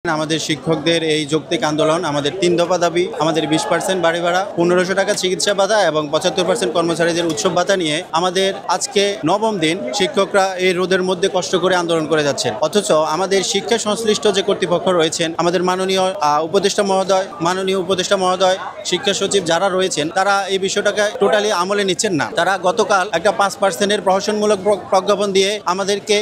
আমাদের শিক্ষকদের এই যৌক্তিক আন্দোলন আমাদের ৩ দফা দাবি, আমাদের ২০% বাড়ি ভাড়া, ১৫০০ টাকা চিকিৎসা ভাতা এবং ৭৫% কর্মচারীদের উৎসব ভাতা নিয়ে আমাদের আজকে নবম দিন শিক্ষকরা এই রোদের মধ্যে কষ্ট করে আন্দোলন করে যাচ্ছেন। অথচ আমাদের শিক্ষা সংশ্লিষ্ট যে কর্তৃপক্ষ রয়েছেন, আমাদের মাননীয় উপদেষ্টা মহোদয়, শিক্ষা সচিব যারা রয়েছেন, তারা এই বিষয়টাকে টোটালি আমলে নিচ্ছেন না। তারা গতকাল একটা ৫%-এর প্রহসনমূলক প্রজ্ঞাপন দিয়ে আমাদেরকে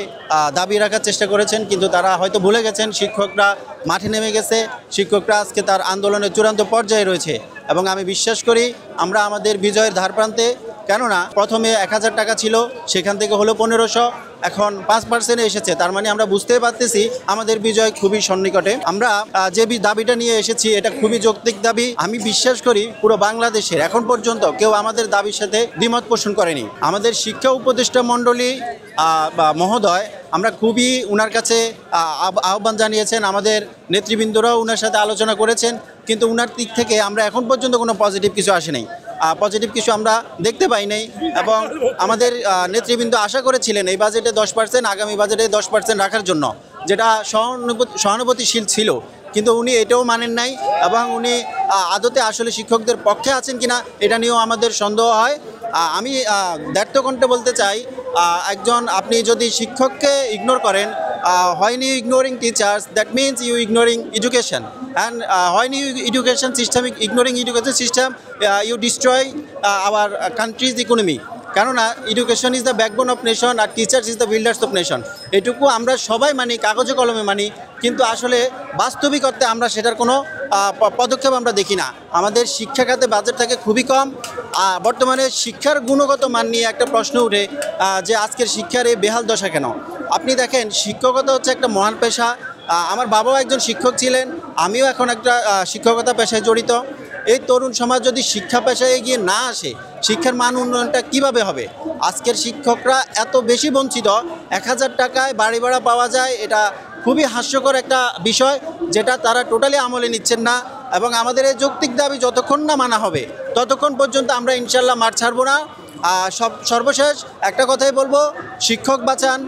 দাবি রাখার চেষ্টা করেছেন, কিন্তু তারা হয়তো ভুলে গেছেন শিক্ষকরা মাঠে নেমে গেছে। শিক্ষকরা আজকে তার আন্দোলনের চূড়ান্ত পর্যায়ে রয়েছে এবং আমি বিশ্বাস করি আমরা আমাদের বিজয়ের ধারপ্রান্তে। কেননা প্রথমে ১,০০০ টাকা ছিল, সেখান থেকে হলো ১৫০০, এখন ৫% এসেছে। তার মানে আমরা বুঝতেই পারতেছি আমাদের বিজয় খুবই সন্নিকটে। আমরা যে দাবিটা নিয়ে এসেছি এটা খুবই যৌক্তিক দাবি। আমি বিশ্বাস করি পুরো বাংলাদেশের এখন পর্যন্ত কেউ আমাদের দাবির সাথে দ্বিমত পোষণ করেনি। আমাদের শিক্ষা উপদেষ্টা মণ্ডলী মহোদয় আমরা খুবই ওনার কাছে আহ্বান জানিয়েছেন, আমাদের নেতৃবৃন্দরাও ওনার সাথে আলোচনা করেছেন, কিন্তু ওনার দিক থেকে আমরা এখন পর্যন্ত কোনো পজিটিভ কিছু আসে নাই, পজিটিভ কিছু আমরা দেখতে পাই নাই। এবং আমাদের নেতৃবৃন্দ আশা করেছিলেন এই বাজেটে 10%, আগামী বাজেটে 10% রাখার জন্য, যেটা সহানুভূতিশীল ছিল, কিন্তু উনি এটাও মানেন নাই এবং উনি আদতে আসলে শিক্ষকদের পক্ষে আছেন কিনা এটা নিয়েও আমাদের সন্দেহ হয়। আমি দ্ব্যর্থকণ্ঠে বলতে চাই, আপনি যদি শিক্ষককে ইগনোর করেন, when you ignoring teachers, that means you ignoring education, and when you ignoring education system, you destroy our country's economy. কেননা education is the backbone of nation আর teachers is the builders of nation. এটুকু আমরা সবাই মানি, কাগজে কলমে মানি, কিন্তু আসলে বাস্তবিকতে আমরা সেটার কোনো পদক্ষেপ আমরা দেখি না। আমাদের শিক্ষা খাতে বাজেট থাকে খুবই কম। বর্তমানে শিক্ষার গুণগত মান নিয়ে একটা প্রশ্ন উঠে যে আজকের শিক্ষার এই বেহাল দশা কেন। আপনি দেখেন, শিক্ষকতা হচ্ছে একটা মহান পেশা। আমার বাবাও একজন শিক্ষক ছিলেন, আমিও এখন একটা শিক্ষকতা পেশায় জড়িত। এই তরুণ সমাজ যদি শিক্ষা পেশায় এগিয়ে না আসে, শিক্ষার মান উন্নয়নটা কীভাবে হবে? আজকের শিক্ষকরা এত বেশি বঞ্চিত, ১,০০০ টাকায় বাড়ি ভাড়া পাওয়া যায়, এটা খুবই হাস্যকর একটা বিষয়, যেটা তারা টোটালি আমলে নিচ্ছেন না। এবং আমাদের এই যৌক্তিক দাবি যতক্ষণ না মানা হবে ততক্ষণ পর্যন্ত আমরা ইনশাল্লাহ মাঠ ছাড়ব না। সর্বশেষ একটা কথাই বলবো, শিক্ষক বাঁচান,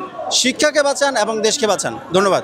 শিক্ষাকে বাঁচান এবং দেশকে বাঁচান। ধন্যবাদ।